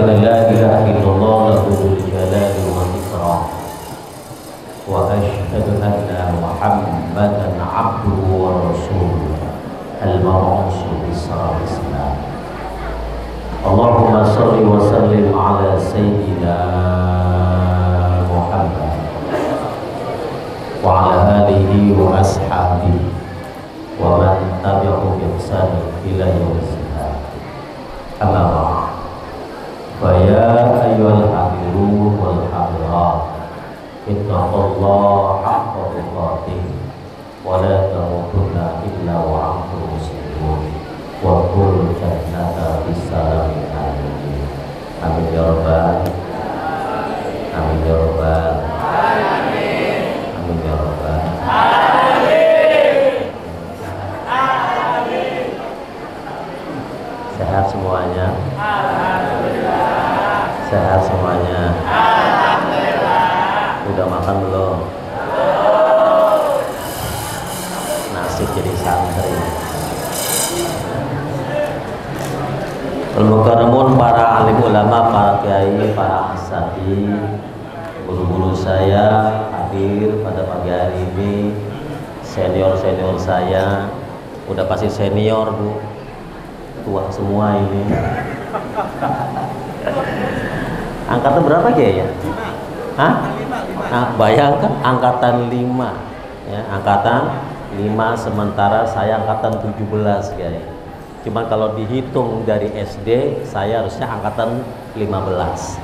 an la ilaha illallah lahul jalali wal ikram wa asyhadu anna Muhammadan abduhu wa rasuluh al-mab'uts bis-sirah Islam. Allahumma shalli wa sallim ala sayyidina Muhammad wa ala alihi wa ashabihi wa man tabi'ahum bi ihsan ila yaumil qiyamah. Amma ba'd. Fa ya ayyuhal hafizun wal hafirat ittaqullaha haqqa tuqatih wa la tamutunna illa wa antum muslimun wa qul jannata bisalamin amin. Amin ya rabbal alamin. Amin ya rabbal alamin. Amin ya rabbal alamin. Amin. Sehat semuanya. Alhamdulillah. Sehat semuanya. Alhamdulillah. Udah makan belum? Nasi jadi santri. Al-Mukarramun, para alim ulama, para kiai, para asatidz, guru-guru saya hadir pada pagi hari ini, senior-senior saya, udah pasti senior Bu, tua semua ini. Angkatan berapa Kiai ya? Hah? Nah, bayangkan angkatan 5 ya, angkatan 5, sementara saya angkatan 17 Kiai. Cuman kalau dihitung dari SD, saya harusnya angkatan 15.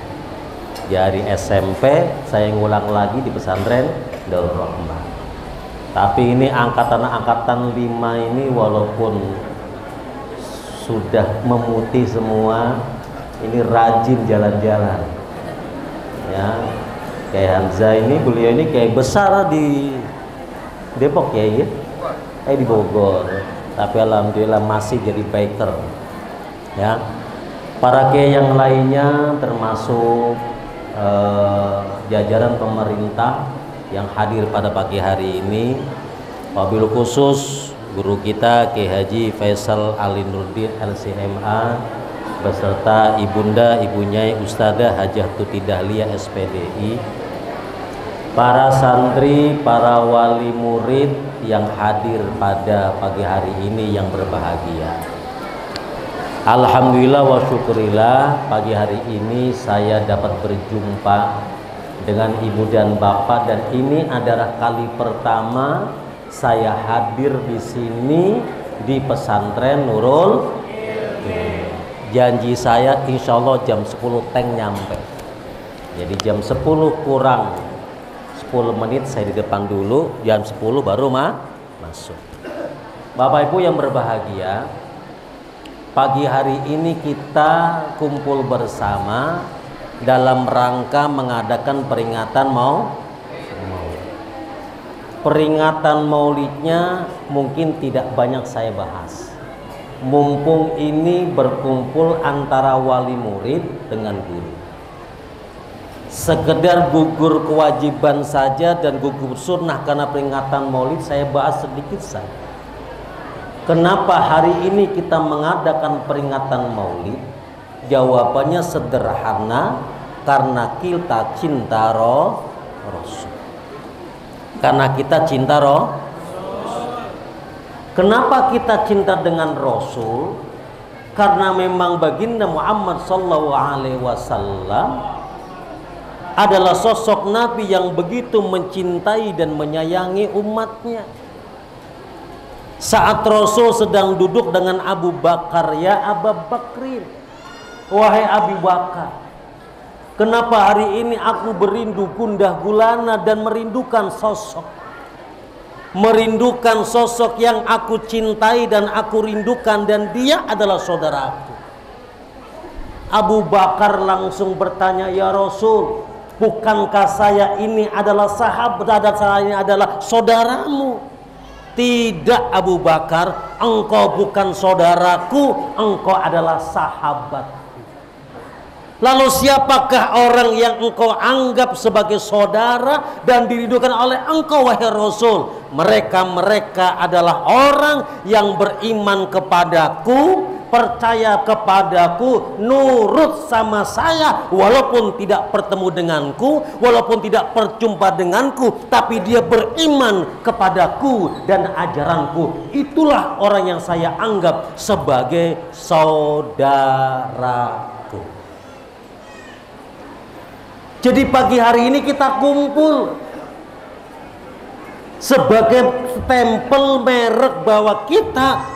Dari SMP, saya ngulang lagi di pesantren Darul Rahmah. Tapi ini angkatan 5 ini walaupun sudah memutih semua, ini rajin jalan-jalan. Ya, kayak Hamzah ini, beliau ini kayak besar di Depok ya, di Bogor. Tapi alhamdulillah masih jadi biker ya. Para kiai yang lainnya termasuk jajaran pemerintah yang hadir pada pagi hari ini, wabil khusus guru kita Kiai Haji Faisal Ali Nurdin LCMA beserta ibunda ibunya Ustadzah Hajah Tuti Dahlia SPDI, para santri, para wali murid yang hadir pada pagi hari ini yang berbahagia. Alhamdulillah wa syukurillah, pagi hari ini saya dapat berjumpa dengan ibu dan bapak, dan ini adalah kali pertama saya hadir di sini di pesantren Nurul. Janji saya insya Allah jam 10 tank nyampe. Jadi jam 10 kurang 10 menit saya di depan dulu, jam 10 baru masuk. Bapak Ibu yang berbahagia, pagi hari ini kita kumpul bersama dalam rangka mengadakan peringatan Maulid. Peringatan Maulidnya mungkin tidak banyak saya bahas. Mumpung ini berkumpul antara wali murid dengan guru. Sekedar gugur kewajiban saja dan gugur sunnah karena peringatan Maulid saya bahas sedikit saja. Kenapa hari ini kita mengadakan peringatan Maulid? Jawabannya sederhana, karena kita cinta Rasul. Karena kita cinta Rasul. Kenapa kita cinta dengan Rasul? Karena memang baginda Muhammad SAW adalah sosok Nabi yang begitu mencintai dan menyayangi umatnya. Saat Rasul sedang duduk dengan Abu Bakar, ya Abu Bakrin, wahai Abu Bakar, kenapa hari ini aku berindu gundah gulana dan merindukan sosok yang aku cintai dan aku rindukan, dan dia adalah saudaraku. Abu Bakar langsung bertanya, ya Rasul, bukankah saya ini adalah sahabat dan saya ini adalah saudaramu? Tidak Abu Bakar, engkau bukan saudaraku, engkau adalah sahabatku. Lalu siapakah orang yang engkau anggap sebagai saudara dan diridhokan oleh engkau wahai Rasul? Mereka adalah orang yang beriman kepadaku percaya kepadaku, nurut sama saya, walaupun tidak bertemu denganku, walaupun tidak berjumpa denganku, tapi dia beriman kepadaku dan ajaranku. Itulah orang yang saya anggap sebagai saudaraku. Jadi pagi hari ini kita kumpul sebagai stempel merek bahwa kita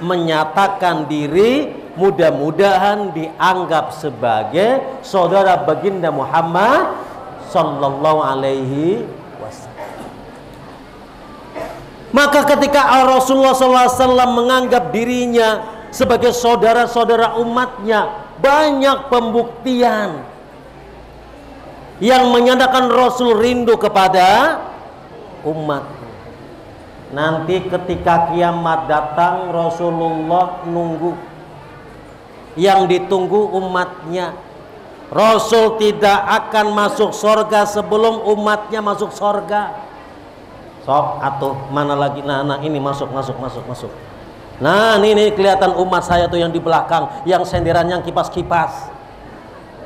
menyatakan diri, mudah-mudahan dianggap sebagai saudara baginda Muhammad sallallahu alaihi wasallam. Maka ketika Rasulullah SAW menganggap dirinya sebagai saudara-saudara umatnya, banyak pembuktian yang menyatakan Rasul rindu kepada umat. Nanti ketika kiamat datang, Rasulullah nunggu. Yang ditunggu umatnya. Rasul tidak akan masuk surga sebelum umatnya masuk surga. Sok atuh, mana lagi? Nah ini masuk. Nah ini kelihatan umat saya tuh yang di belakang, yang senderan, yang kipas-kipas.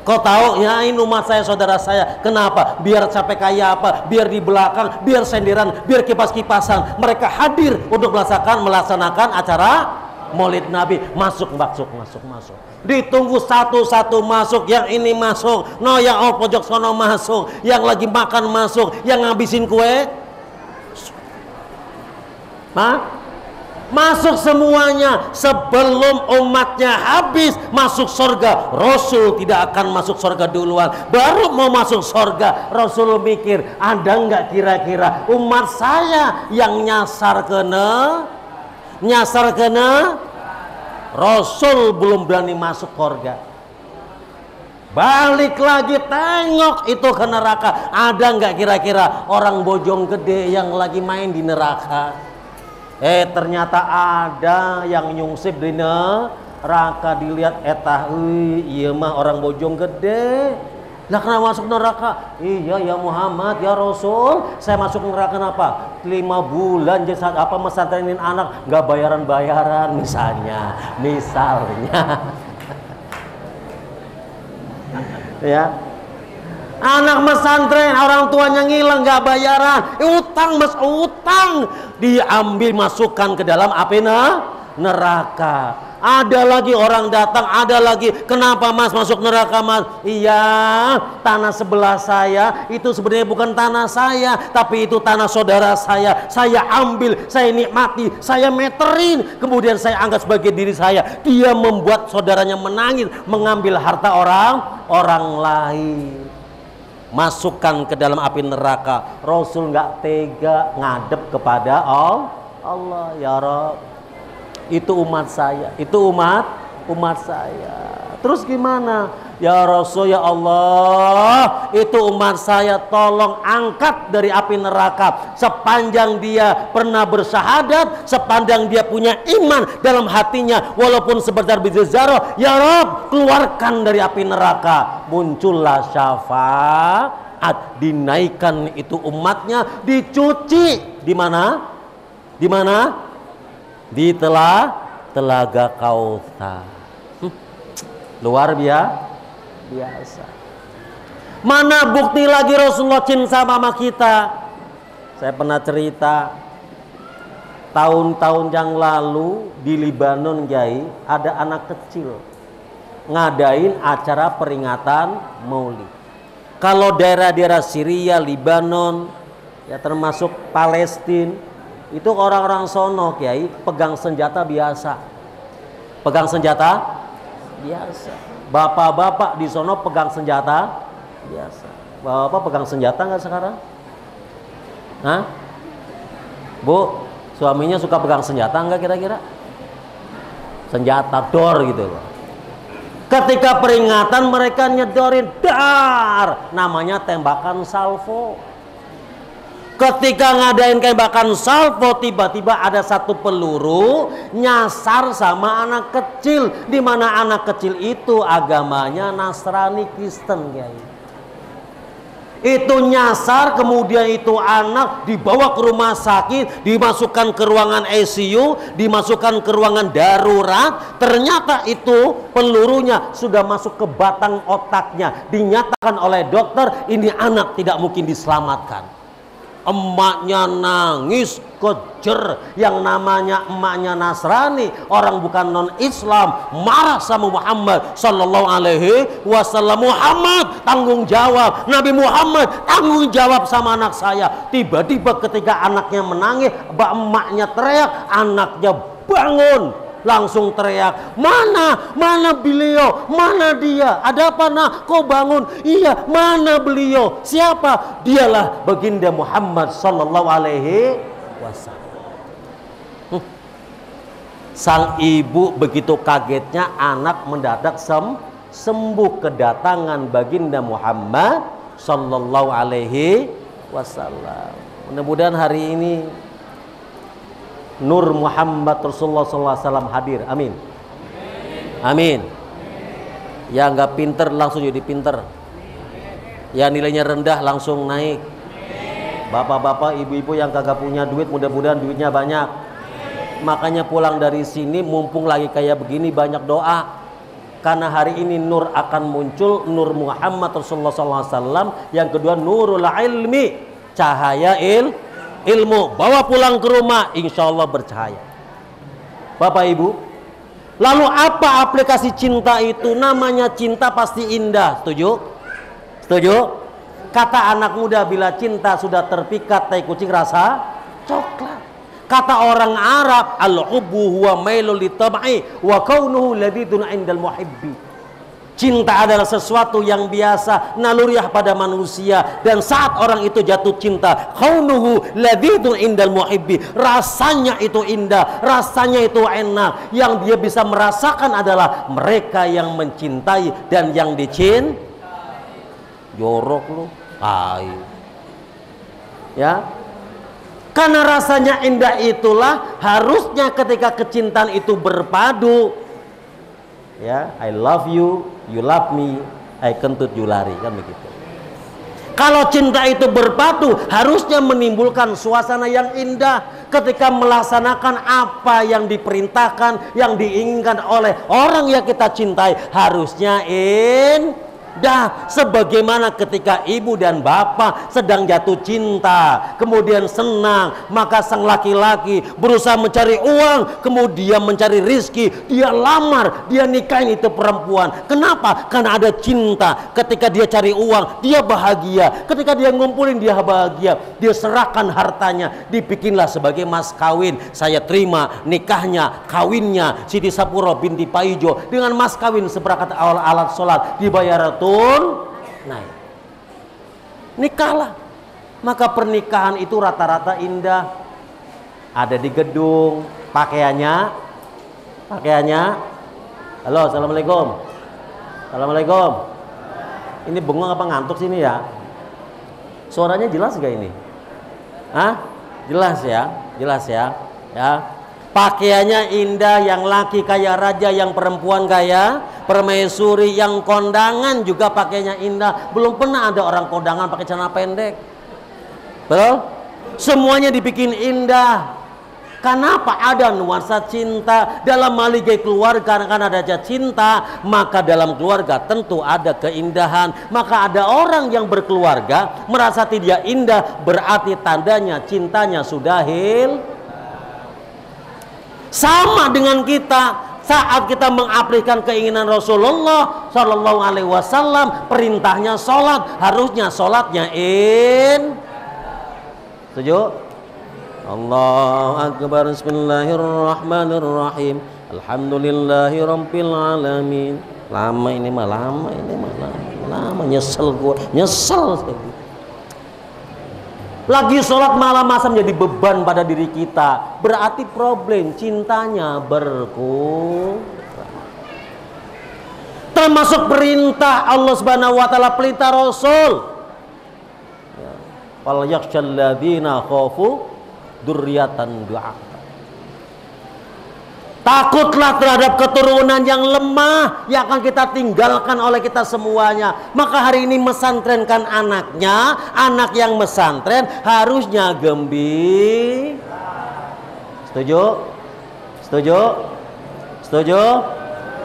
Kau tahu ya, ini umat saya, saudara saya. Kenapa? Biar capek kayak apa? Biar di belakang, biar senderan, biar kipas-kipasan. Mereka hadir untuk melaksanakan acara Maulid Nabi. Masuk. Ditunggu satu-satu masuk. Yang ini masuk. No, yang pojok sono masuk. Yang lagi makan masuk. Yang ngabisin kue. Masuk semuanya. Sebelum umatnya habis masuk surga, Rasul tidak akan masuk surga duluan. Baru mau masuk surga, Rasul mikir, ada nggak kira-kira umat saya yang nyasar kena? Rasul belum berani masuk surga. Balik lagi tengok itu ke neraka, ada nggak kira-kira orang Bojonggede yang lagi main di neraka? Ternyata ada yang nyungsip di neraka. Dilihat iya mah orang Bojonggede. Lah kenapa masuk neraka? Iya ya Muhammad, ya Rasul, saya masuk neraka kenapa? 5 bulan jasa apa mesantrenin anak nggak bayaran misalnya. Ya. Anak mesantren, orang tuanya ngilang nggak bayaran, utang diambil masukkan ke dalam api neraka. Ada lagi orang datang, ada lagi, kenapa mas masuk neraka mas? Iya, tanah sebelah saya itu sebenarnya bukan tanah saya, tapi itu tanah saudara saya. Saya ambil, saya nikmati, saya meterin, kemudian saya anggap sebagai diri saya. Dia membuat saudaranya menangis, mengambil harta orang lain, masukkan ke dalam api neraka. Rasul nggak tega ngadep kepada Allah. Ya Rabb, itu umat saya, umat saya. Terus gimana? Ya Rasul, ya Allah, itu umat saya, tolong angkat dari api neraka. Sepanjang dia pernah bersyahadat, sepanjang dia punya iman dalam hatinya, walaupun sebentar biji zarah, ya Rabb, keluarkan dari api neraka. Muncullah syafaat, dinaikkan itu umatnya, dicuci di mana? Di telaga Kautsar. Luar biasa. Mana bukti lagi Rasulullah cinta sama kita? Saya pernah cerita tahun-tahun yang lalu di Libanon, Kiai, ada anak kecil ngadain acara peringatan Maulid. Kalau daerah-daerah Syria, Libanon, ya termasuk Palestina, itu orang-orang sono, Kiai, pegang senjata biasa. Bapak-bapak di sono pegang senjata biasa. Bapak pegang senjata nggak sekarang? Hah? Bu, suaminya suka pegang senjata nggak kira-kira? Senjata dor gitu loh. Ketika peringatan mereka nyedorin dar, namanya tembakan salvo. Ketika ngadain tembakan salvo, tiba-tiba ada satu peluru nyasar sama anak kecil, di mana anak kecil itu agamanya Nasrani Kristen, Kiai. Itu nyasar, kemudian itu anak dibawa ke rumah sakit, dimasukkan ke ruangan ICU, dimasukkan ke ruangan darurat. Ternyata itu pelurunya sudah masuk ke batang otaknya. Dinyatakan oleh dokter, ini anak tidak mungkin diselamatkan. Emaknya nangis kejer, yang namanya emaknya Nasrani, orang bukan non Islam, marah sama Muhammad sallallahu alaihi wasallam. Muhammad tanggung jawab, Nabi Muhammad tanggung jawab sama anak saya. Tiba-tiba ketika anaknya menangis, emaknya teriak, anaknya bangun, langsung teriak, mana beliau, mana dia, ada apa nak, kau bangun? Iya, mana beliau, siapa? Dialah baginda Muhammad sallallahu alaihi wasallam. Sang ibu begitu kagetnya anak mendadak sembuh kedatangan baginda Muhammad sallallahu alaihi wasallam. Mudah-mudahan hari ini Nur Muhammad Rasulullah SAW hadir. Amin. Amin. Ya nggak pinter langsung jadi pinter. Ya nilainya rendah langsung naik. Bapak-bapak, ibu-ibu yang kagak punya duit, mudah-mudahan duitnya banyak. Makanya pulang dari sini mumpung lagi kayak begini banyak doa. Karena hari ini nur akan muncul, Nur Muhammad Rasulullah SAW. Yang kedua nurul ilmi, cahaya ilmu, bawa pulang ke rumah, insya Allah bercahaya. Bapak Ibu, lalu apa aplikasi cinta itu? Namanya cinta pasti indah, setuju? Setuju? Kata anak muda, bila cinta sudah terpikat tai kucing rasa coklat. Kata orang Arab, al-hubbu huwa mailul litab'i wa kaunuhu ladidun indal muhibbi. Cinta adalah sesuatu yang biasa, naluriah pada manusia, dan saat orang itu jatuh cinta, kaunuhu ladidun indal muhibbi, rasanya itu indah, rasanya itu enak. Yang dia bisa merasakan adalah mereka yang mencintai dan yang dicintai. Jorok lu, ya. Karena rasanya indah itulah harusnya ketika kecintaan itu berpadu. Ya, I love you, you love me, I kentut you lari, kan begitu. Kalau cinta itu berpadu, harusnya menimbulkan suasana yang indah ketika melaksanakan apa yang diperintahkan, yang diinginkan oleh orang yang kita cintai, harusnya indah. Sebagaimana ketika ibu dan bapak sedang jatuh cinta, kemudian senang, maka sang laki-laki berusaha mencari uang, kemudian mencari rizki, dia lamar, dia nikahin itu perempuan. Kenapa? Karena ada cinta. Ketika dia cari uang, dia bahagia. Ketika dia ngumpulin, dia bahagia. Dia serahkan hartanya, dibikinlah sebagai mas kawin. Saya terima nikahnya, kawinnya Siti Sapuro binti Paijo dengan mas kawin seperangkat alat sholat, dibayar naik. Nikahlah. Maka pernikahan itu rata-rata indah. Ada di gedung, pakaiannya. Halo, assalamualaikum. Assalamualaikum. Ini bengong apa ngantuk sini ya? Suaranya jelas gak ini? Hah? Jelas ya? Jelas ya? Ya. Pakaiannya indah, yang laki kayak raja, yang perempuan kayak permaisuri, yang kondangan juga pakainya indah. Belum pernah ada orang kondangan pakai celana pendek. Betul? Semuanya dibikin indah. Kenapa? Ada nuansa cinta dalam maligai keluarga. Karena ada cinta, maka dalam keluarga tentu ada keindahan. Maka ada orang yang berkeluarga merasa tidak indah, berarti tandanya cintanya sudah hilang. Sama dengan kita saat kita mengaplikasikan keinginan Rasulullah Shallallahu Alaihi Wasallam, perintahnya sholat, harusnya sholatnya setuju? Allahu Akbar, Bismillahirrahmanirrahim, Alhamdulillahirabbil alamin. Lama ini mah, lama nyesel gua, nyesel. Lagi sholat malam masa menjadi beban pada diri kita, berarti problem cintanya berkurang. Termasuk perintah Allah Subhanahu wa taala, perintah Rasul. Fal yakhshal ladzina khafu dzurriatan du'a. Takutlah terhadap keturunan yang lemah yang akan kita tinggalkan oleh kita semuanya. Maka hari ini mesantrenkan anaknya. Anak yang mesantren harusnya gembira. Setuju? Setuju? Setuju?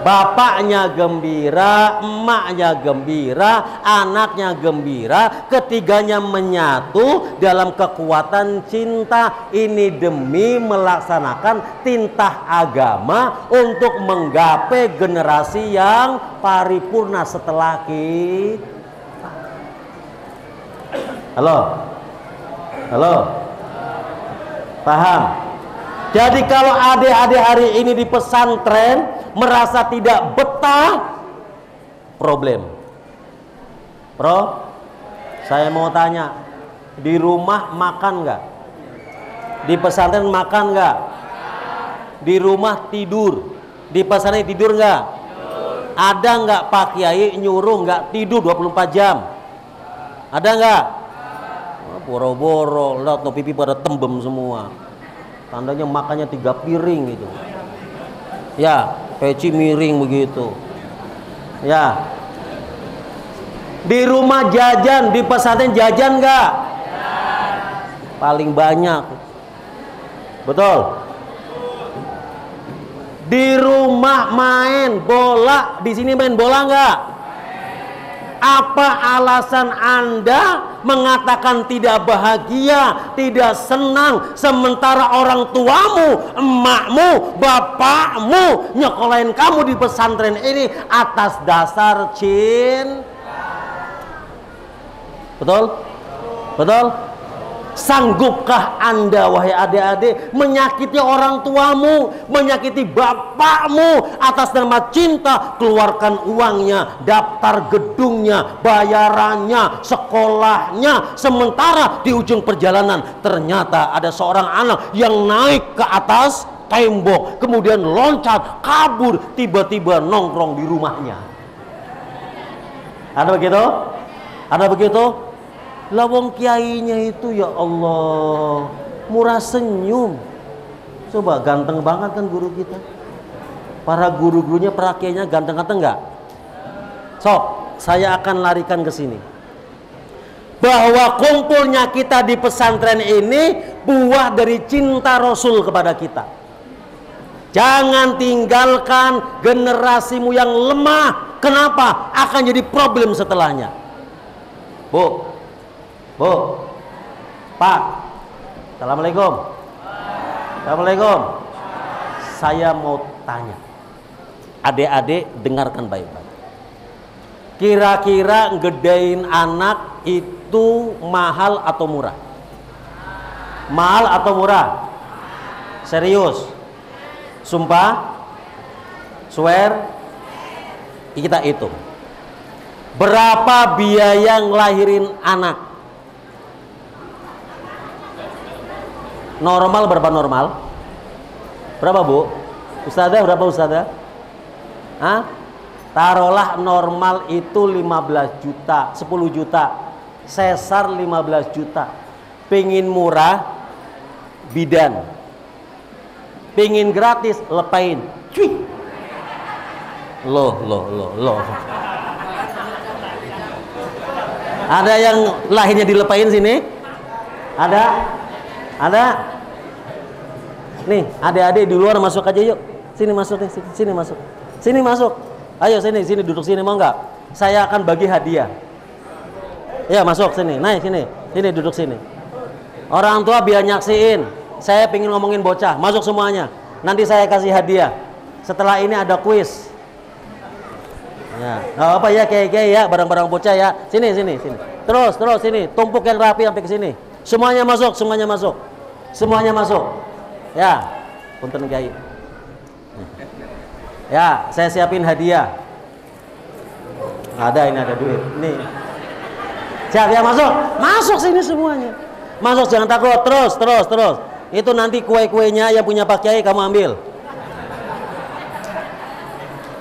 Bapaknya gembira, emaknya gembira, anaknya gembira, ketiganya menyatu dalam kekuatan cinta. Ini demi melaksanakan tintah agama untuk menggapai generasi yang paripurna setelah kita. Halo? Halo? Paham? Jadi kalau adik-adik hari ini di pesantren merasa tidak betah, problem. Bro, saya mau tanya, di rumah makan nggak? Di pesantren makan nggak? Di rumah tidur? Di pesantren tidur nggak? Ada nggak Pak Kiai nyuruh nggak tidur 24 jam? Ada nggak? Boro-boro, lihat no pipi pada tembem semua. Tandanya makannya 3 piring gitu. Ya, peci miring begitu. Ya. Di rumah jajan, di pesantren jajan nggak? Paling banyak. Betul. Di rumah main bola, di sini main bola nggak? Apa alasan Anda mengatakan tidak bahagia, tidak senang, sementara orang tuamu, emakmu, bapakmu nyekolahin kamu di pesantren ini atas dasar cinta? Betul? Betul? Sanggupkah Anda, wahai adik-adik, menyakiti orang tuamu, menyakiti bapakmu atas nama cinta? Keluarkan uangnya, daftar gedungnya, bayarannya, sekolahnya, sementara di ujung perjalanan ternyata ada seorang anak yang naik ke atas tembok, kemudian loncat, kabur, tiba-tiba nongkrong di rumahnya. Ada begitu? Ada begitu? Lawong kiainya itu ya Allah murah senyum. Coba ganteng banget kan guru kita. Para guru-gurunya, para kiainya ganteng-ganteng nggak? Sok, saya akan larikan ke sini. Bahwa kumpulnya kita di pesantren ini buah dari cinta Rasul kepada kita. Jangan tinggalkan generasimu yang lemah. Kenapa? Akan jadi problem setelahnya. Bu, Pak, Assalamualaikum. Assalamualaikum. Saya mau tanya, adik-adik dengarkan baik-baik. Kira-kira gedein anak itu mahal atau murah? Mahal atau murah? Serius? Sumpah? Swear? Kita hitung. Berapa biaya ngelahirin anak? Normal berapa normal? Berapa Bu? Ustazah berapa Ustazah? Hah? Taruhlah normal itu 15 juta, 10 juta. Sesar 15 juta. Pengin murah, bidan. Pengin gratis, lepain. Cuy. Loh. Ada yang lahirnya dilepain sini? Ada? Nih, adik-adik di luar masuk aja yuk. Sini masuk nih, sini masuk. Sini masuk. Ayo sini duduk sini, mau nggak? Saya akan bagi hadiah. Ya masuk sini, naik sini duduk sini. Orang tua biar nyaksiin. Saya pengen ngomongin bocah, masuk semuanya. Nanti saya kasih hadiah. Setelah ini ada kuis. Ya, nggak apa ya kayak ya, barang-barang bocah ya. Sini. Terus sini, tumpuk yang rapi sampai ke sini. Semuanya masuk. Ya, punten Kiai. Ya, saya siapin hadiah. Ini ada duit. Nih. Siap ya, masuk sini semuanya. Masuk, jangan takut. Terus. Itu nanti kue-kuenya yang punya Pak Kiai kamu ambil.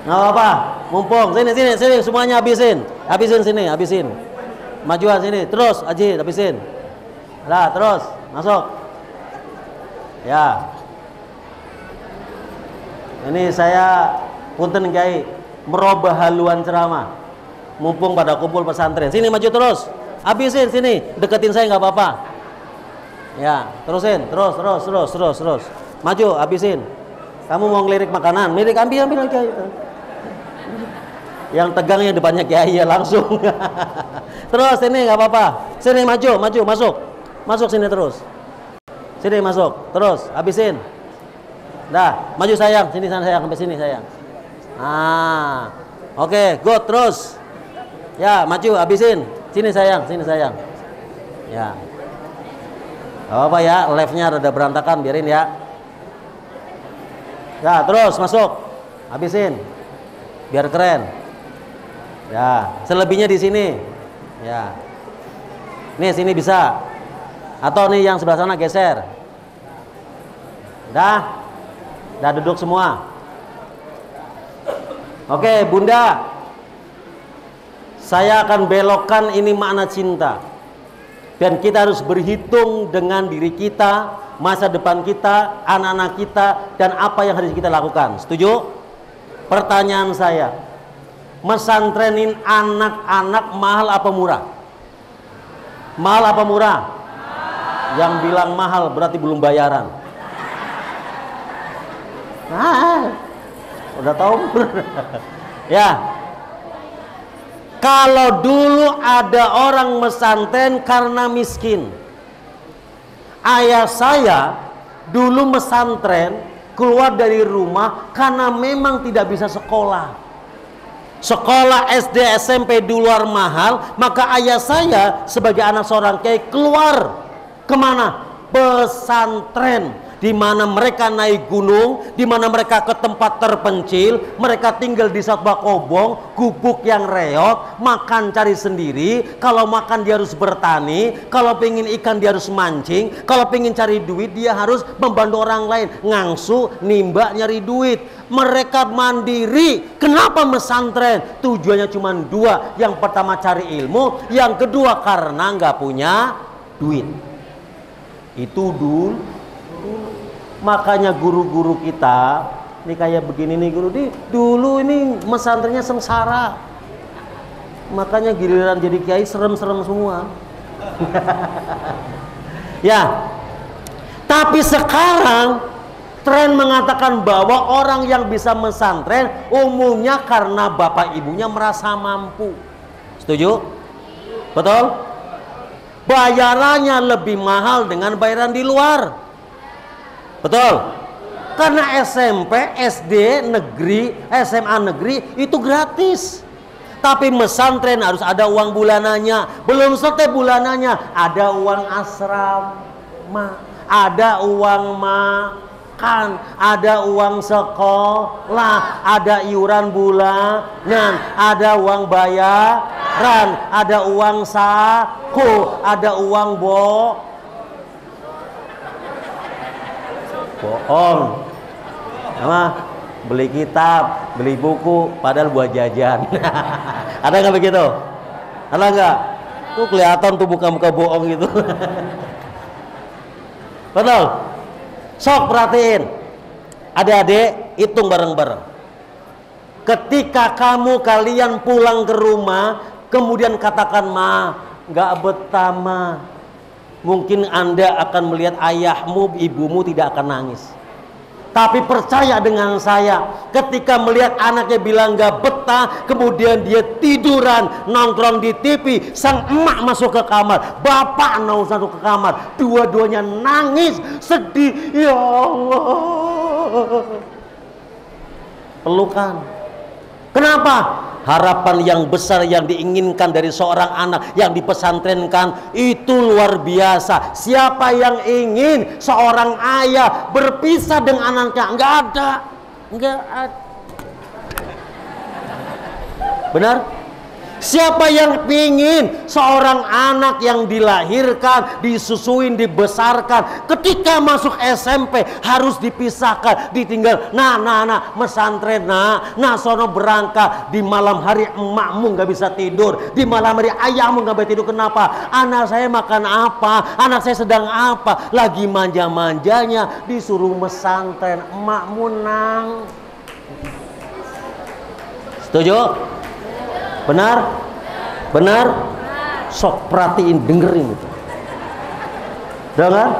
Nggak apa-apa, mumpung. Sini semuanya habisin sini. Majuan sini, terus Aji habisin. Lah, terus masuk. Ya. Ini saya punten Kiai merubah haluan ceramah. Mumpung pada kumpul pesantren. Sini maju terus. Habisin sini, deketin saya nggak apa-apa. Ya, terusin, terus. Maju, habisin. Kamu mau ngelirik makanan, milik ambil Kiai. Yang tegangnya depannya Kiai ya langsung. Terus sini nggak apa-apa. Sini maju, masuk sini terus. Sini masuk, terus habisin. Dah, maju sayang, sini sana sayang, sampai sini sayang. Oke, good, terus. Ya, maju, habisin. Sini sayang. Ya. Gak apa-apa ya, live-nya rada berantakan, biarin ya. Ya, terus masuk. Habisin. Biar keren. Ya, selebihnya di sini. Ya. Nih, sini bisa. Atau nih yang sebelah sana geser. Dah duduk semua. Oke, Bunda. Saya akan belokkan ini makna cinta. Dan kita harus berhitung dengan diri kita, masa depan kita, anak-anak kita, dan apa yang harus kita lakukan. Setuju? Pertanyaan saya, mesantrenin anak-anak mahal apa murah? Mahal apa murah? Yang bilang mahal berarti belum bayaran. Udah tahu? Ya. Kalau dulu ada orang mesantren karena miskin. Ayah saya dulu mesantren keluar dari rumah karena memang tidak bisa sekolah. Sekolah SD SMP di luar mahal, maka ayah saya sebagai anak seorang kiai keluar kemana? Pesantren. Di mana mereka naik gunung, di mana mereka ke tempat terpencil, mereka tinggal di sebuah kobong, gubuk yang reot, makan cari sendiri. Kalau makan dia harus bertani, kalau pengen ikan dia harus mancing, kalau pengen cari duit dia harus membantu orang lain, ngangsu, nimba, nyari duit. Mereka mandiri. Kenapa mesantren? Tujuannya cuma dua. Yang pertama cari ilmu, yang kedua karena nggak punya duit. Itu dulu. Makanya guru-guru kita ini kayak begini nih guru, dulu ini mesantrennya sengsara. Makanya giliran jadi kiai serem-serem semua. Ya. Tapi sekarang tren mengatakan bahwa orang yang bisa mesantren umumnya karena bapak ibunya merasa mampu. Setuju? Betul? Bayarannya lebih mahal dengan bayaran di luar. Betul? Karena SMP, SD negeri, SMA negeri itu gratis. Tapi mesantren harus ada uang bulanannya. Belum selesai bulanannya, ada uang asrama, ada uang makan, ada uang sekolah, ada iuran bulanan, ada uang bayaran, ada uang saku, ada uang bohong, sama beli kitab, beli buku, padahal buat jajan. Ada nggak begitu? Ada nggak? Tuh kelihatan tuh muka-muka bohong gitu. Betul? Sok perhatiin, adik-adik hitung bareng-bareng. Ketika kalian pulang ke rumah, kemudian katakan nggak betah ma. Mungkin Anda akan melihat ayahmu, ibumu tidak akan nangis. Tapi percaya dengan saya, ketika melihat anaknya bilang gak betah, kemudian dia tiduran, nongkrong di TV, sang emak masuk ke kamar, bapak masuk ke kamar, dua-duanya nangis, sedih, ya Allah. Pelukan. Kenapa? Harapan yang besar yang diinginkan dari seorang anak yang dipesantrenkan itu luar biasa. Siapa yang ingin seorang ayah berpisah dengan anaknya? Enggak ada. Benar? Siapa yang ingin seorang anak yang dilahirkan, disusuin, dibesarkan, ketika masuk SMP harus dipisahkan, ditinggal, mesantren, sono berangkat, di malam hari emakmu nggak bisa tidur, di malam hari ayahmu nggak bisa tidur. Kenapa? Anak saya makan apa? Anak saya sedang apa? Lagi manja-manjanya disuruh mesantren, emakmu Setuju? Benar? Benar? Sok perhatiin, dengerin itu. Dengar?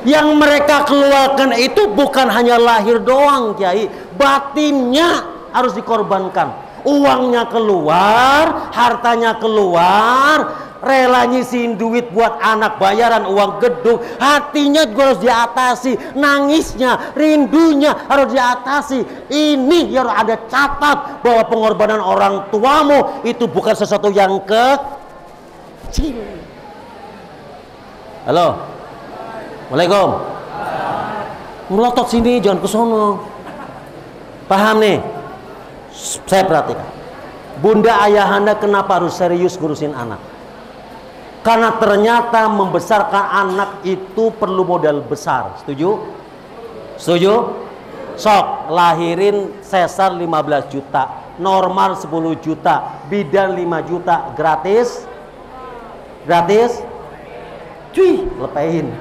Yang mereka keluarkan itu bukan hanya lahir doang, Kiai, batinnya harus dikorbankan. Uangnya keluar, hartanya keluar, rela nyisihin duit buat anak, bayaran uang gedung, hatinya juga harus diatasi, nangisnya, rindunya harus diatasi. Ini yang ada catat bahwa pengorbanan orang tuamu itu bukan sesuatu yang kecil. Halo, Waalaikumsalam. Melotot sini, jangan ke sono. Paham nih? Saya perhatikan. Bunda ayahanda kenapa harus serius ngurusin anak? Karena ternyata membesarkan anak itu perlu modal besar. Setuju? Setuju? Sok lahirin sesar 15 juta, normal 10 juta, bidan 5 juta, gratis? Gratis? Cuy, lepain.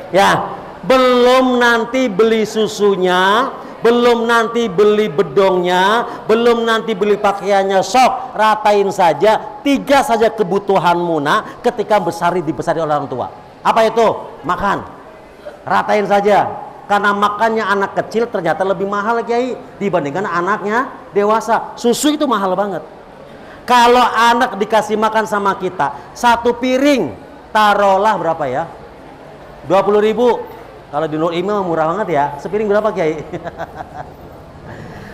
Ya, belum nanti beli susunya, belum nanti beli bedongnya, belum nanti beli pakaiannya. Sok ratain saja 3 saja kebutuhanmu nak ketika dibesari orang tua. Apa itu? Makan. Ratain saja. Karena makannya anak kecil ternyata lebih mahal, Kiai, dibandingkan anaknya dewasa. Susu itu mahal banget. Kalau anak dikasih makan sama kita 1 piring, taruhlah berapa ya? 20.000. Kalau di Nur Imam murah banget ya. Sepiring berapa, Kiai?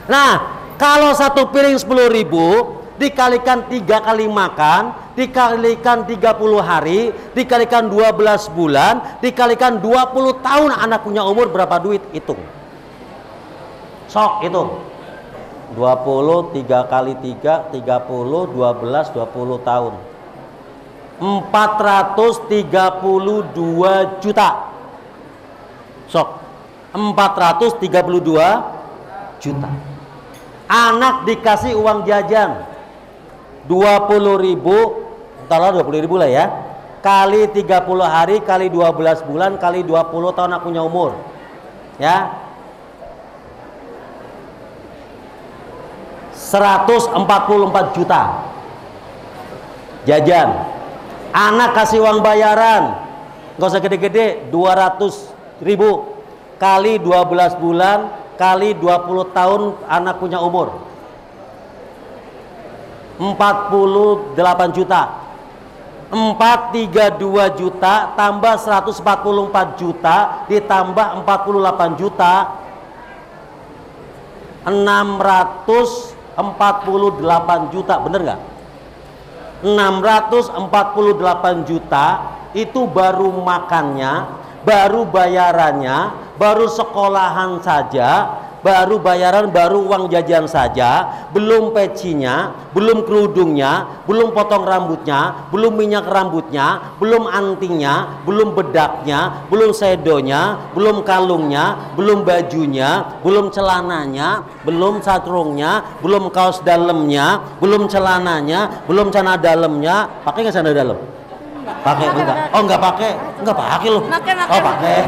Nah, kalau 1 piring 10.000 dikalikan 3 kali makan, dikalikan 30 hari, dikalikan 12 bulan, dikalikan 20 tahun anak punya umur, berapa duit? Hitung. Sok hitung. 20 3 kali 3 30 12 20 tahun. 432 juta. Sok 432 juta. Anak dikasih uang jajan 20.000, taruh 20.000 lah ya, kali 30 hari kali 12 bulan kali 20 tahun anak punya umur, ya, 144 juta jajan. Anak kasih uang bayaran nggak usah gede-gede, 200.000 kali 12 bulan kali 20 tahun anak punya umur, 48 juta. 432 juta tambah 144 juta ditambah 48 juta, 648 juta, bener nggak? 648 juta itu baru makannya, baru bayarannya, baru sekolahan saja, baru bayaran, baru uang jajan saja, belum pecinya, belum kerudungnya, belum potong rambutnya, belum minyak rambutnya, belum antingnya, belum bedaknya, belum sedonya, belum kalungnya, belum bajunya, belum celananya, belum sarungnya, belum kaos dalamnya, belum celananya, belum celana dalamnya. Pakai nggak celana dalam? Pakai enggak? Oh enggak pakai? Enggak pakai loh. Oh pakai.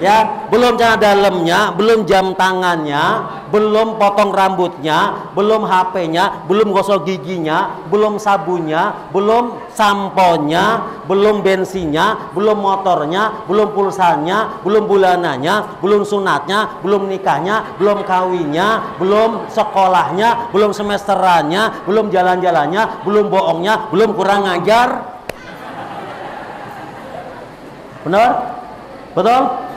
Ya, belum celana dalamnya, belum jam tangannya, belum potong rambutnya, belum HP-nya, belum gosok giginya, belum sabunnya, belum samponya, belum bensinnya, belum motornya, belum pulsanya, belum bulanannya, belum sunatnya, belum nikahnya, belum kawinnya, belum sekolahnya, belum semesterannya, belum jalan-jalannya, belum bohongnya, belum kurang ngajar. Benar? Betul?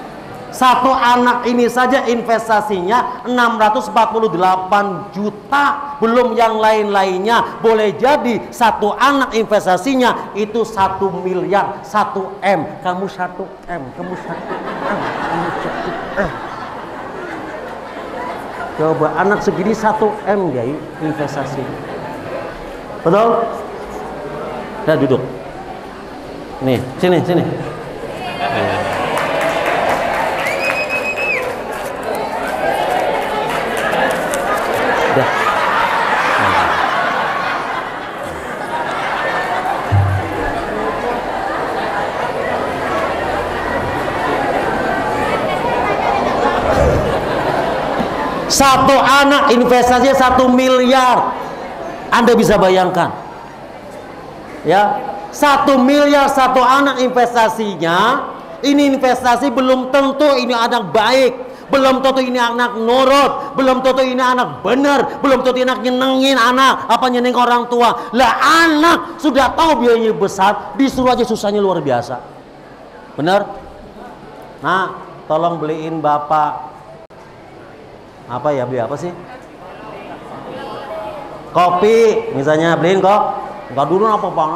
Satu anak ini saja investasinya 648 juta, belum yang lain-lainnya. Boleh jadi satu anak investasinya itu 1 miliar, 1 M. Kamu 1 M, kamu 1 M, kamu 1 M. Coba anak segini 1 M ya investasi. Betul? Nah duduk. Nih, sini, sini. Satu anak investasinya 1 miliar. Anda bisa bayangkan, ya, 1 miliar satu anak investasinya. Ini investasi belum tentu ini anak baik, belum tentu ini anak nurut, belum tentu ini anak benar, belum tentu anak nyenengin anak, apa nyenengin orang tua. Lah anak sudah tahu biayanya besar, disuruh aja susahnya luar biasa. Benar? Nah, tolong beliin bapak apa ya, beli apa sih? Kopi, misalnya beliin kok. Enggak dulu apa Pak?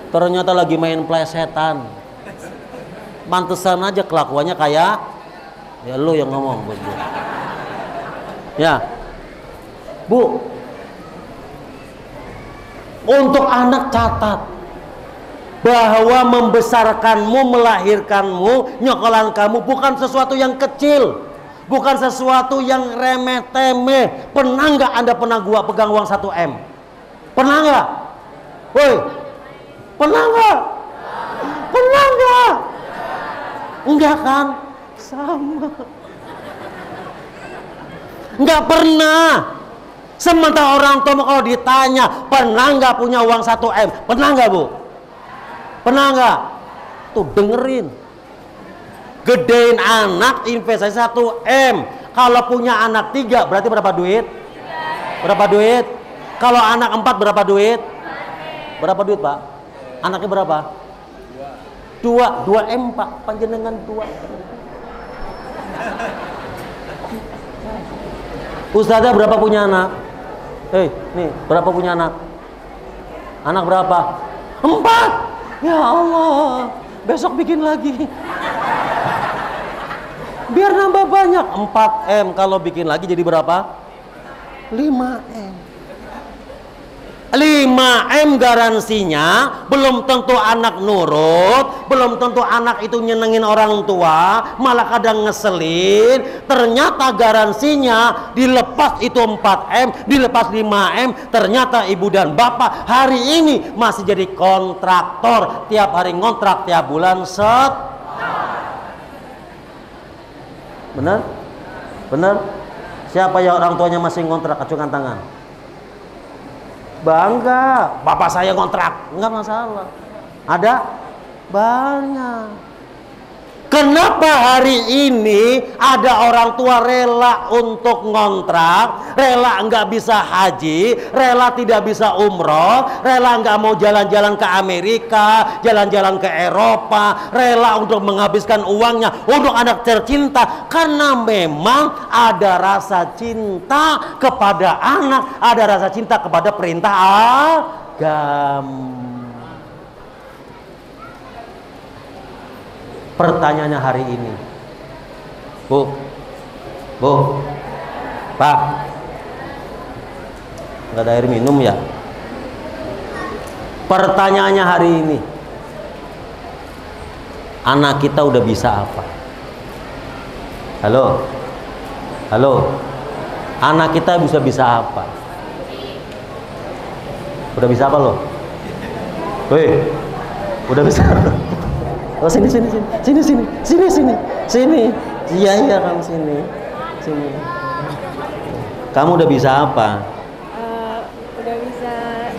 Ternyata lagi main plesetan. Pantesan aja kelakuannya kayak ya lu yang ngomong begitu. Ya. Bu. Untuk anak catat bahwa membesarkanmu, melahirkanmu, nyokolan kamu bukan sesuatu yang kecil, bukan sesuatu yang remeh-temeh. Pernah nggak Anda gua pegang uang 1 M? Pernah nggak? Woi, pernah nggak? Pernah nggak? Enggak kan? Sama. Nggak pernah. Sementara orang tua kalau ditanya pernah nggak punya uang 1 M? Pernah nggak, Bu? Pernah nggak? Tuh dengerin. Gedein anak investasi 1 M. Kalau punya anak 3 berarti berapa duit? Berapa duit? Kalau anak 4 berapa duit? Berapa duit, Pak? Anaknya berapa? 2 M, Pak. Panjenengan 2. Ustazah berapa punya anak? Nih, berapa punya anak? Anak berapa? 4. Ya Allah, besok bikin lagi. Biar nambah banyak. 4 M kalau bikin lagi jadi berapa? 5 M. 5 M garansinya belum tentu anak nurut, belum tentu anak itu nyenengin orang tua, malah kadang ngeselin. Ternyata garansinya dilepas itu 4 M, dilepas 5 M, ternyata ibu dan bapak hari ini masih jadi kontraktor, tiap hari ngontrak, tiap bulan set. Benar? Benar? Siapa ya orang tuanya masih ngontrak, acungkan tangan. Bangga, bapak saya ngontrak, enggak masalah. Ada banyak. Kenapa hari ini ada orang tua rela untuk ngontrak, rela nggak bisa haji, rela tidak bisa umroh, rela nggak mau jalan-jalan ke Amerika, jalan-jalan ke Eropa, rela untuk menghabiskan uangnya untuk anak tercinta? Karena memang ada rasa cinta kepada anak, ada rasa cinta kepada perintah agama. Pertanyaannya hari ini, Bu, Pak, nggak ada air minum ya? Pertanyaannya hari ini, anak kita udah bisa apa? Halo, anak kita bisa apa? Udah bisa apa lo? Woi, udah bisa. Oh sini. Iya kamu sini. Kamu udah bisa apa? Udah bisa.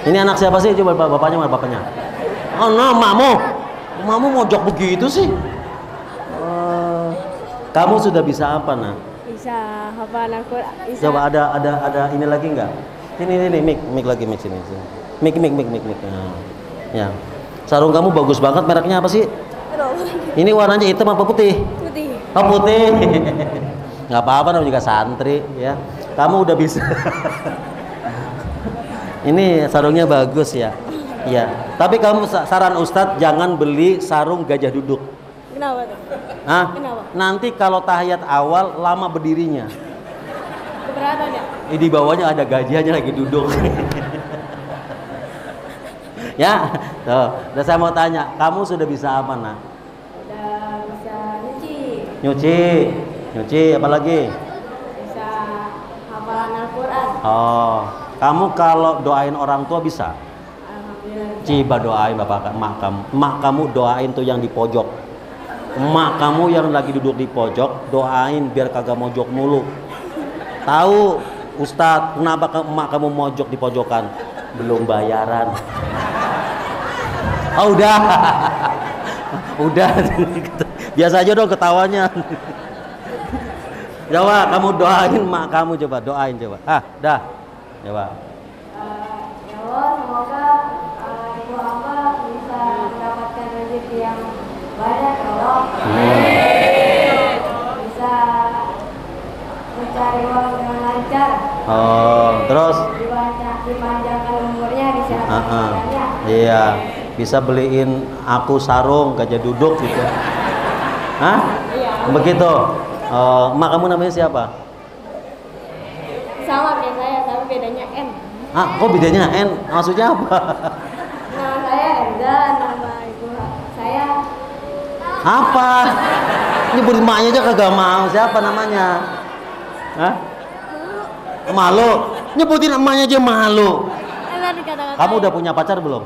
Ini anak siapa sih? Coba bapaknya mana bapaknya? Oh no, mamu mojok begitu sih. Kamu sudah bisa apa nak? Bisa hafal Al-Quran. Coba ada ini lagi nggak? Ini mic lagi sini. Mic. Nah, ya. Sarung kamu bagus banget, mereknya apa sih? Ini warnanya hitam apa putih? Putih. Oh putih. Nggak apa-apa, namanya juga santri ya. Kamu udah bisa. Ini sarungnya bagus ya. Iya. Tapi kamu saran Ustadz jangan beli sarung gajah duduk. Kenapa tuh? Hah? Kenapa? Nanti kalau tahiyat awal lama berdirinya. Keberatan ya? Di bawahnya ada gajahnya lagi duduk. Ya, tuh. Udah saya mau tanya, kamu sudah bisa apa nak? Udah bisa Nyuci, apa lagi? Bisa hafalan Al-Quran. Oh, kamu kalau doain orang tua bisa? Alhamdulillah. Coba doain bapak, mak kamu doain tuh yang di pojok. Emak kamu yang lagi duduk di pojok, doain biar kagak mojok mulu. Tahu Ustadz, kenapa emak kamu mojok di pojokan? Belum bayaran. Oh udah. Udah. Biasa aja dong ketawanya. Coba kamu doain emak kamu, coba doain coba. Dah. Coba. Ya Allah, semoga ibu hamba bisa mendapatkan rezeki yang banyak ya Allah. Bisa mencari uang dengan lancar. Oh, terus? Dipanjangkan umurnya, disehatkan badannya. Iya, bisa beliin aku sarung gajah duduk gitu. Hah? Iya. Begitu. Emak kamu namanya siapa? Sama kayak saya, tapi bedanya N. Kok bedanya N? Maksudnya apa? Nama saya Enza, nama ibu saya. Apa? Nyebut emaknya aja kagak mau. Siapa namanya? Hah? Malu? Nyebutin emaknya aja malu. Kamu udah punya pacar belum?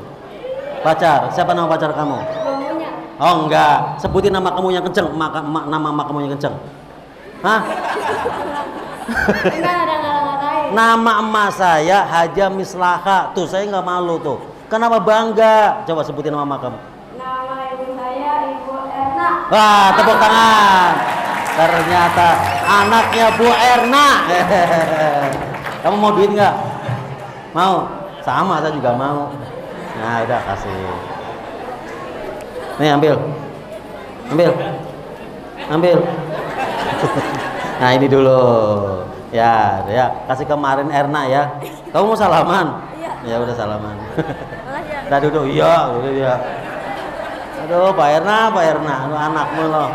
Pacar? Siapa nama pacar kamu? Belum punya. Oh enggak. Sebutin nama kamu yang kenceng. Nama emak kamu yang kenceng. Hah? Enggak ada ngata-ngatain. Nama emak saya Haja Mislaha. Tuh saya nggak malu tuh. Kenapa bangga? Coba sebutin nama emak kamu. Nama ibu saya Ibu Erna. Wah, tepuk tangan. Ternyata anaknya Bu Erna. Kamu mau duit nggak? Mau? Sama, saya juga mau. Nah, udah kasih. Nih, ambil. Nah, ini dulu. Ya, kasih kemarin Erna ya. Kamu mau salaman? Iya. Ya udah salaman. Makasih ya. Dah duduk. Iya, duduk ya. Aduh, Pak Erna, Aduh, anakmu loh.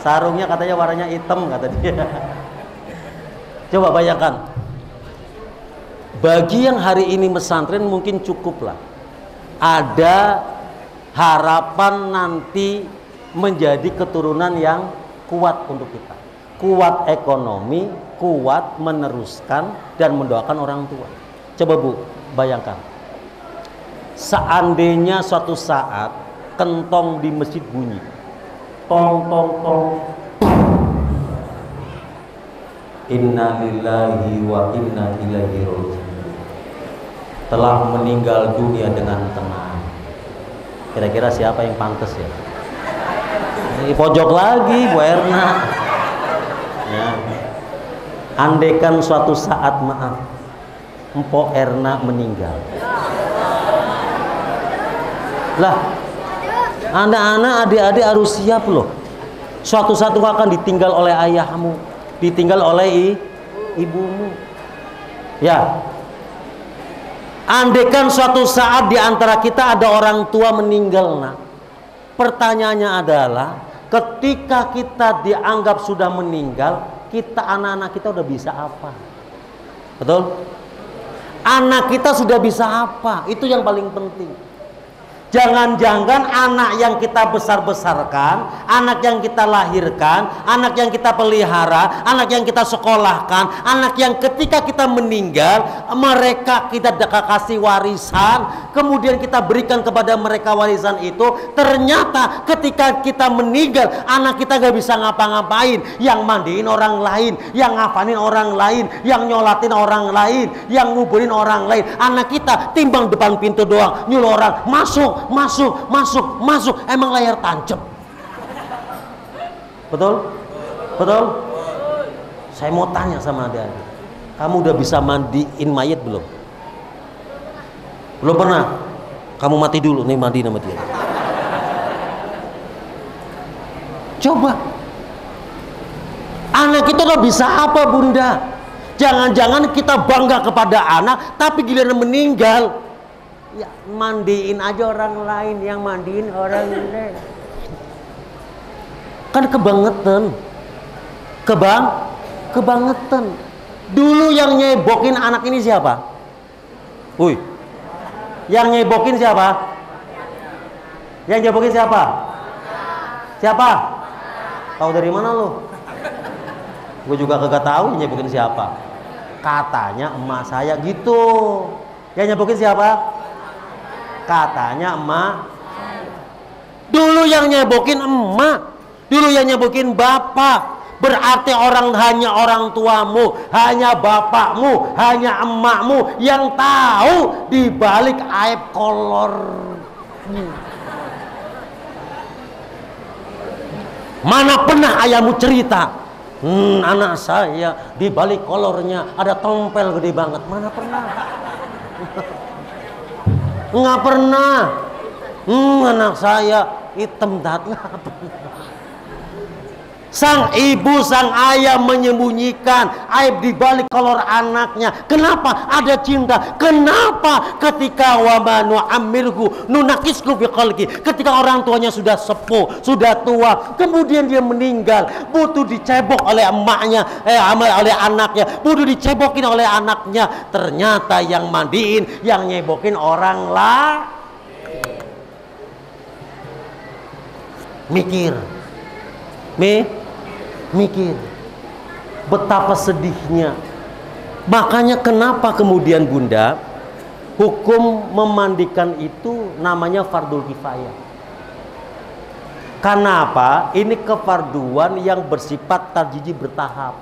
Sarungnya katanya warnanya hitam kata dia. Coba bayangkan. Bagi yang hari ini pesantren mungkin cukup lah. Ada harapan nanti menjadi keturunan yang kuat untuk kita. Kuat ekonomi, kuat meneruskan dan mendoakan orang tua. Coba Bu, bayangkan. Seandainya suatu saat kentong di masjid bunyi. Tong tong tong. Inna lillahi wa inna ilaihi raji'un. Telah meninggal dunia dengan tenang. Kira-kira siapa yang pantas ya? Di pojok lagi Bu Erna. Ya. Andaikan suatu saat Mpok Erna meninggal. Lah, anak-anak, adik-adik harus siap loh. Suatu saat kau akan ditinggal oleh ayahmu, ditinggal oleh ibumu. Ya. Andaikan suatu saat di antara kita ada orang tua meninggal, nak. Pertanyaannya adalah, ketika kita dianggap sudah meninggal, kita anak-anak kita udah bisa apa? Betul? Anak kita sudah bisa apa? Itu yang paling penting. Jangan-jangan anak yang kita besar-besarkan, anak yang kita lahirkan, anak yang kita pelihara, anak yang kita sekolahkan, anak yang ketika kita meninggal, mereka kita kasih warisan, kemudian kita berikan kepada mereka warisan itu, ternyata ketika kita meninggal, anak kita gak bisa ngapa-ngapain, yang mandiin orang lain, yang ngafanin orang lain, yang nyolatin orang lain, yang nguburin orang lain. Anak kita timbang depan pintu doang, nyuruh orang masuk, emang layar tancap. Betul? Saya mau tanya sama adik-adik, kamu udah bisa mandiin mayat belum? Belum pernah? Kamu mati dulu nih, mandi sama dia. Coba, anak kita udah bisa apa bunda? Jangan-jangan kita bangga kepada anak, tapi giliran meninggal ya mandiin aja orang lain, yang mandiin orang lain. Kan kebangetan. Dulu yang nyebokin anak ini siapa? Yang nyebokin siapa? Siapa? Tahu dari mana lo? Gue juga kagak tahu nyebokin siapa. Katanya emak saya gitu. Yang nyebokin siapa? Katanya emak. Dulu yang nyebokin emak, dulu yang nyebokin bapak. Berarti hanya orang tuamu, hanya bapakmu, hanya emakmu yang tahu di balik aib kolor. Mana pernah ayahmu cerita, anak saya di balik kolornya ada tompel gede banget. Mana pernah? Nggak pernah. Anak saya hitam dat. Sang ibu, sang ayah menyembunyikan aib di balik kolor anaknya. Kenapa? Ada cinta. Kenapa? Ketika wa ma nu'ammirhu nunakisku fi khalqi, ketika orang tuanya sudah sepuh, sudah tua, kemudian dia meninggal, butuh dicebok oleh emaknya, oleh anaknya, butuh dicebokin oleh anaknya. Ternyata yang mandiin, yang nyebokin orang lah. Mikir betapa sedihnya. Makanya kenapa kemudian Bunda, hukum memandikan itu namanya fardul kifayah. Kenapa? Ini kefarduan yang bersifat tarjiji bertahap.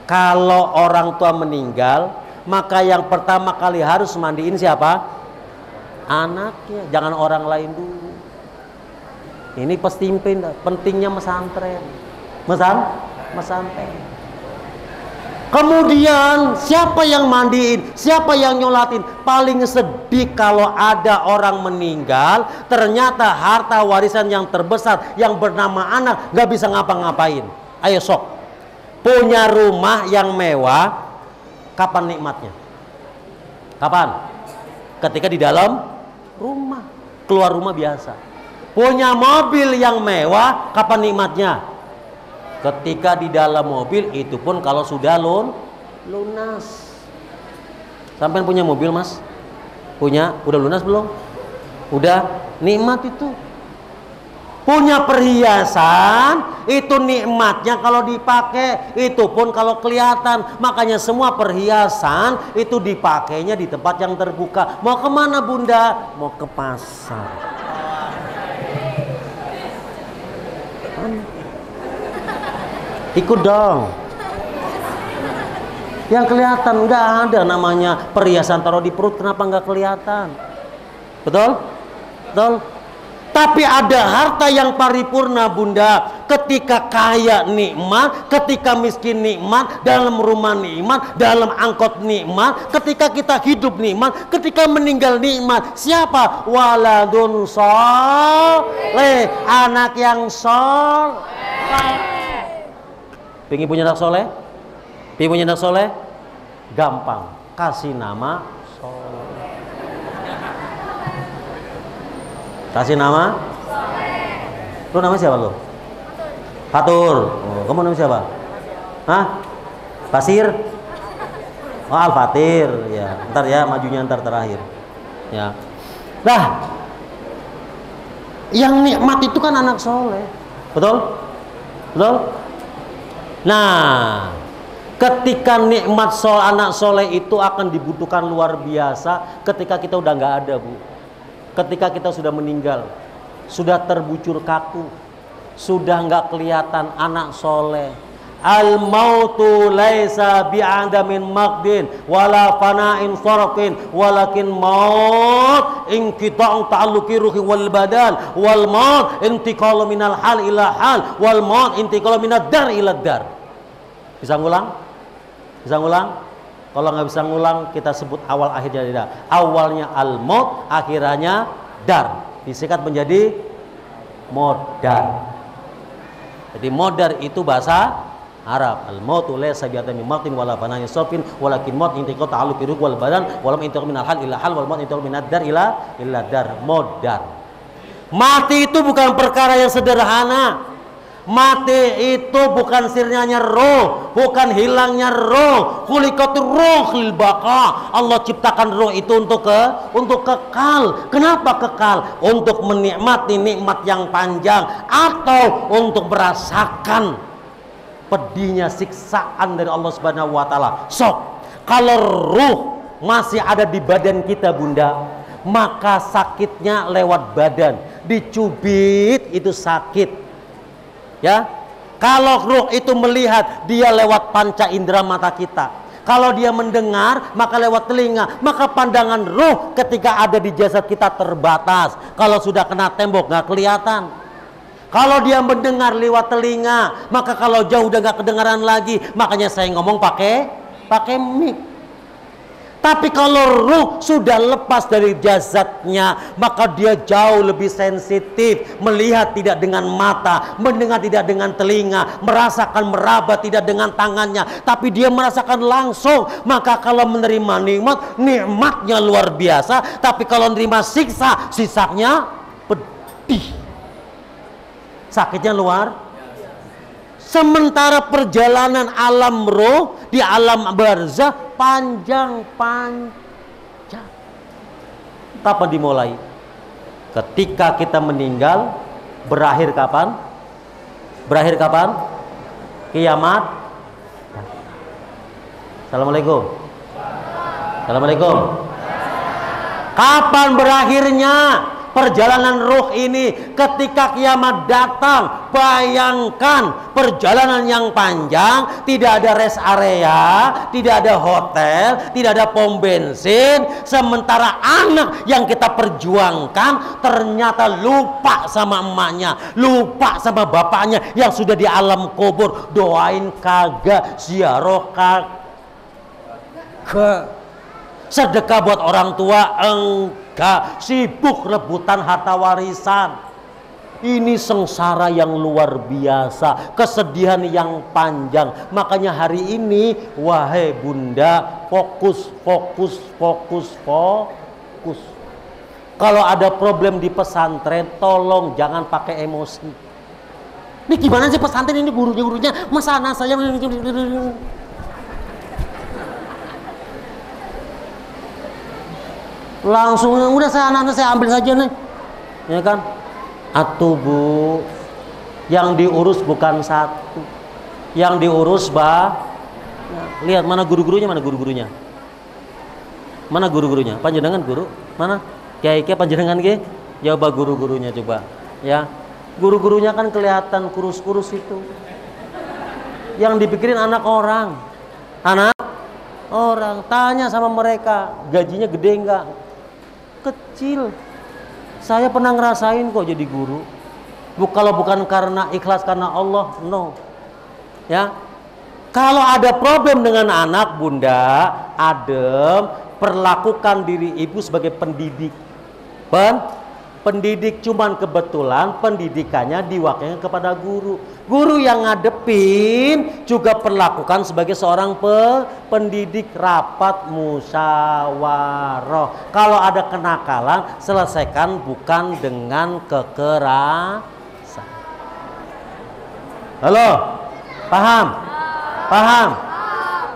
Kalau orang tua meninggal, maka yang pertama kali harus mandiin siapa? Anaknya, jangan orang lain dulu. Ini pentingnya mesantren. Mesantren. Kemudian siapa yang mandiin, siapa yang nyolatin? Paling sedih kalau ada orang meninggal, ternyata harta warisan yang terbesar yang bernama anak gak bisa ngapa-ngapain. Ayo sok, punya rumah yang mewah, kapan nikmatnya? Kapan? Ketika di dalam rumah, keluar rumah biasa. Punya mobil yang mewah, kapan nikmatnya? Ketika di dalam mobil, itu pun kalau sudah lunas. Sampai punya mobil, Mas? Punya? Udah lunas belum? Udah, nikmat itu. Punya perhiasan, itu nikmatnya kalau dipakai, itu pun kalau kelihatan. Makanya semua perhiasan itu dipakainya di tempat yang terbuka. Mau kemana Bunda? Mau ke pasar. Ikut dong. Yang kelihatan nggak ada namanya perhiasan taruh di perut, kenapa nggak kelihatan? Betul? Betul? Tapi ada harta yang paripurna Bunda. Ketika kaya nikmat, ketika miskin nikmat, dalam rumah nikmat, dalam angkot nikmat, ketika kita hidup nikmat, ketika meninggal nikmat. Siapa? Waladun soleh, anak yang soleh. Pengen punya anak soleh? Pengen punya anak soleh? Gampang, kasih nama soleh. Kasih nama soleh. Lu nama siapa lu? Fatur. Oh, kamu nama siapa? Hah? Pasir? Oh, Al-Fatir. Ya, ntar ya, majunya ntar terakhir. Ya. Nah, yang nikmat itu kan anak soleh. Betul? Betul? Nah, ketika nikmat anak soleh itu akan dibutuhkan luar biasa ketika kita udah nggak ada, Bu. Ketika kita sudah meninggal, sudah terbucur kaku, sudah nggak kelihatan anak soleh. Al mautu laisa bi'adamin maqdin wala fana'in farqin walakin maut inqita'u ta'alluqi ruhi wal badan wal maut intiqalu minal hal ila hal wal maut intiqalu minad dar ila dar. Bisa ngulang? Bisa ngulang? Kalau nggak bisa ngulang, kita sebut awal akhirnya tidak. Awalnya al maut, akhirnya dar. Disingkat menjadi modar. Jadi modar itu bahasa Arab. Al-mautu laysa bi'adami mautin wala fana'in safin walakin maut intiqal ta'alluqi ruh wal badan walam intiqal minal hal ila hal wal maut intiqal minad dar ila dar. Modar. Mati itu bukan perkara yang sederhana. Mati itu bukan sirnanya roh, bukan hilangnya roh. Khuliqatur ruhil baqa. Allah ciptakan roh itu untuk kekal. Kenapa kekal? Untuk menikmati nikmat yang panjang atau untuk merasakan pedihnya siksaan dari Allah Subhanahu wa taala. Sok, kalau ruh masih ada di badan kita Bunda, maka sakitnya lewat badan. Dicubit itu sakit. Ya. Kalau ruh itu melihat, dia lewat panca indera mata kita. Kalau dia mendengar, maka lewat telinga. Maka pandangan ruh ketika ada di jasad kita terbatas. Kalau sudah kena tembok nggak kelihatan. Kalau dia mendengar lewat telinga, maka kalau jauh udah nggak kedengaran lagi. Makanya saya ngomong pakai mic. Tapi kalau ruh sudah lepas dari jasadnya, maka dia jauh lebih sensitif. Melihat tidak dengan mata, mendengar tidak dengan telinga, merasakan meraba tidak dengan tangannya, tapi dia merasakan langsung. Maka kalau menerima nikmat, nikmatnya luar biasa. Tapi kalau menerima siksa, siksanya pedih, sakitnya luar. Sementara perjalanan alam roh di alam barzah panjang. Kapan dimulai? Ketika kita meninggal. Berakhir kapan? Kiamat. Assalamualaikum. Kapan berakhirnya perjalanan ruh ini? Ketika kiamat datang. Bayangkan perjalanan yang panjang, tidak ada rest area, tidak ada hotel, tidak ada pom bensin. Sementara anak yang kita perjuangkan ternyata lupa sama emaknya, lupa sama bapaknya yang sudah di alam kubur. Doain kagak, ziarah kagak, sedekah buat orang tua enggak, sibuk rebutan harta warisan. Ini sengsara yang luar biasa, kesedihan yang panjang. Makanya hari ini, wahai bunda, fokus. Kalau ada problem di pesantren, tolong jangan pakai emosi. Ini gimana sih pesantren ini, gurunya masa anak saya langsung, udah anak saya ambil saja nih, ya kan? Atuh bu, yang diurus bukan satu, yang diurus lihat mana guru-gurunya, panjenengan guru mana, kiai panjenengan ke, coba guru-gurunya coba, ya guru-gurunya kan kelihatan kurus-kurus itu, yang dipikirin anak orang, tanya sama mereka, gajinya gede enggak? Kecil. Saya pernah ngerasain kok jadi guru. Kalau bukan karena ikhlas karena Allah, no. Ya. Kalau ada problem dengan anak, bunda, adem, perlakukan diri ibu sebagai pendidik. Pendidik cuman kebetulan pendidikannya diwakilkan kepada guru. Guru yang ngadepin juga perlakukan sebagai seorang pendidik. Rapat musyawarah. Kalau ada kenakalan, selesaikan bukan dengan kekerasan. Halo? Paham?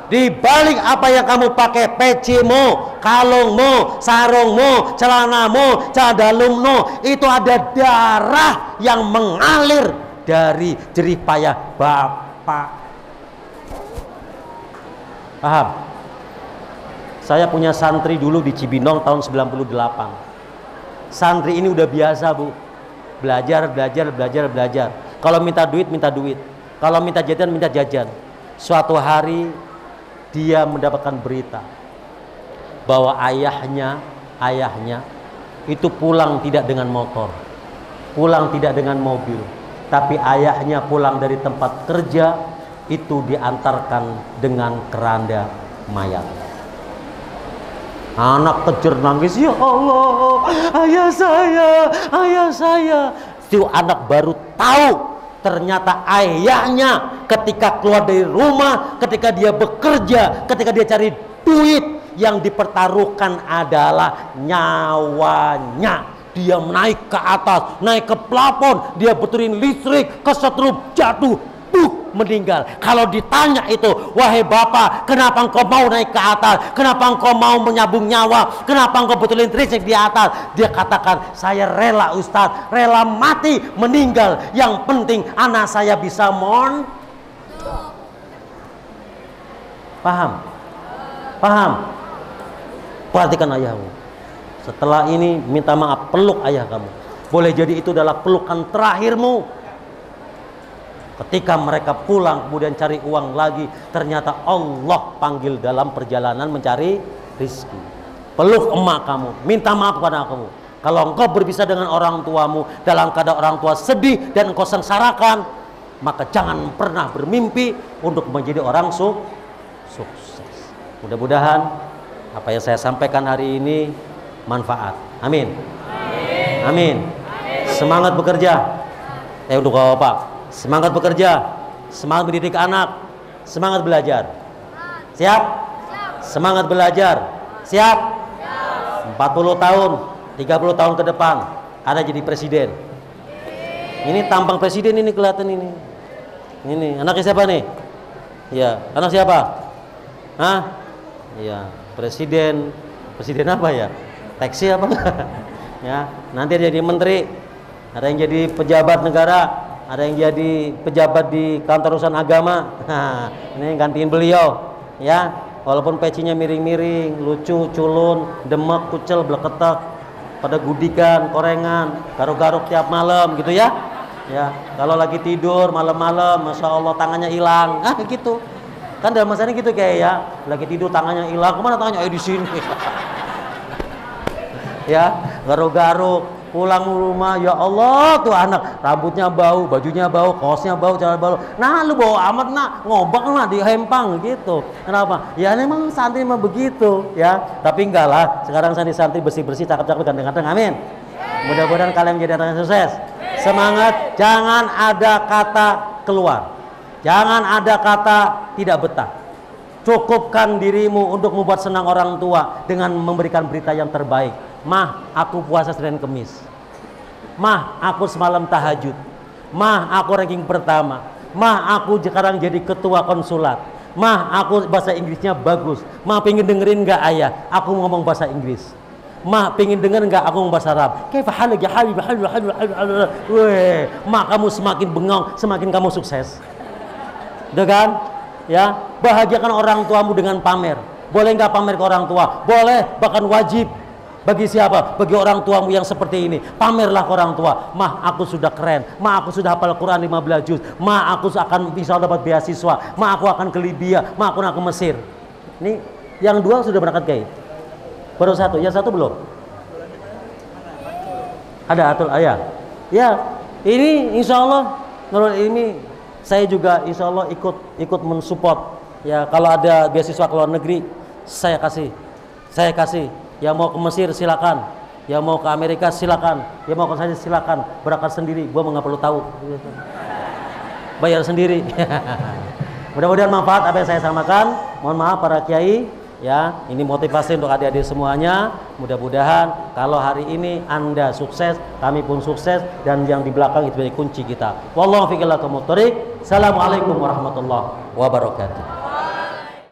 Di balik apa yang kamu pakai, pecimu, kalungmu, sarungmu, celanamu, cadalungmu, itu ada darah yang mengalir dari jerih payah bapak. Paham? Saya punya santri dulu di Cibinong tahun 98. Santri ini udah biasa bu, belajar. Kalau minta duit, kalau minta jajan. Suatu hari dia mendapatkan berita bahwa ayahnya itu pulang tidak dengan motor, pulang tidak dengan mobil, tapi ayahnya pulang dari tempat kerja itu diantarkan dengan keranda mayat. Anak kejer nangis, ya Allah, ayah saya. Itu anak baru tahu ternyata ayahnya ketika keluar dari rumah, ketika dia bekerja, ketika dia cari duit, yang dipertaruhkan adalah nyawanya. Dia naik ke atas, naik ke plafon, dia betulin listrik, kesetrup, jatuh, meninggal. Kalau ditanya itu, wahai bapak, kenapa engkau mau naik ke atas? Kenapa engkau mau menyambung nyawa? Kenapa engkau betulin listrik di atas? Dia katakan, saya rela Ustadz, rela mati, meninggal. Yang penting anak saya bisa Paham? Perhatikan ayahmu. Setelah ini minta maaf, peluk ayah kamu. Boleh jadi itu adalah pelukan terakhirmu. Ketika mereka pulang kemudian cari uang lagi, ternyata Allah panggil dalam perjalanan mencari rizki. Peluk emak kamu, minta maaf kepada kamu. Kalau engkau berpisah dengan orang tuamu dalam keadaan orang tua sedih dan engkau sengsarakan, maka jangan pernah bermimpi untuk menjadi orang sukses. Mudah-mudahan apa yang saya sampaikan hari ini manfaat. Amin. Amin. Semangat bekerja. Untuk Bapak, semangat bekerja, semangat mendidik anak, semangat belajar. Siap? Semangat belajar. Siap? 40 tahun, 30 tahun ke depan Anda jadi presiden. Ini tampang presiden ini kelihatan ini. Ini anaknya siapa nih? Ya, anak siapa? Hah? Iya, presiden apa ya? Taksi apa? Ya, nanti jadi menteri, ada yang jadi pejabat negara, ada yang jadi pejabat di kantor urusan agama. Nah, ini gantiin beliau, ya. Walaupun pecinya miring-miring, lucu, culun, demek, kucel, bleketek, pada gudikan, korengan, garuk-garuk tiap malam, gitu ya. Ya, kalau lagi tidur malam-malam, masya Allah tangannya hilang, gitu. Kan dalam masanya gitu kayak ya, lagi tidur tangannya hilang, kemana tangannya? Di sini. Ya, garuk-garuk, pulang rumah, ya Allah tuh anak rambutnya bau, bajunya bau, kaosnya bau, celana bau. Nah lu bau amat nak, ngobak nak dihempang gitu. Kenapa? Ya memang santri mah begitu ya. Tapi enggak lah, sekarang santri bersih-bersih, cakep-cakep, ganteng-ganteng. Amin. Mudah-mudahan kalian menjadi orang yang sukses. Semangat, jangan ada kata keluar. Jangan ada kata tidak betah. Cukupkan dirimu untuk membuat senang orang tua dengan memberikan berita yang terbaik. Mah, aku puasa Senin Kemis. Mah, aku semalam tahajud. Mah, aku ranking pertama. Mah, aku sekarang jadi ketua konsulat. Mah, aku bahasa Inggrisnya bagus. Mah, pengen dengerin nggak ayah? Aku ngomong bahasa Inggris. Mah, pengen denger nggak aku ngomong bahasa Arab? Kaifa halak ya habib? Weh, mah kamu semakin bengong, semakin kamu sukses. Udah kan? Ya, bahagiakan orang tuamu dengan pamer. Boleh nggak pamer ke orang tua? Boleh, bahkan wajib. Bagi siapa? Bagi orang tuamu yang seperti ini. Pamerlah ke orang tua. Mah, aku sudah keren. Mah, aku sudah hafal Quran 15 juz. Mah, aku akan bisa dapat beasiswa. Mah, aku akan ke Libya. Mah, aku akan ke Mesir. Ini yang dua sudah berangkat Kiai. Baru satu. Yang satu belum? Ada atul ayah. Ya, ini insya Allah menurut ini saya juga insya Allah ikut mensupport. Ya, kalau ada beasiswa ke luar negeri, saya kasih. Yang mau ke Mesir silakan, yang mau ke Amerika silakan, yang mau ke sana silakan, berangkat sendiri, gua nggak perlu tahu, bayar sendiri. Mudah-mudahan manfaat apa yang saya sampaikan. Mohon maaf para kiai, ya ini motivasi untuk adik-adik semuanya. Mudah-mudahan kalau hari ini Anda sukses, kami pun sukses, dan yang di belakang itu menjadi kunci kita. Wallahu fiqh lakum thoriq. Assalamualaikum warahmatullahi wabarakatuh.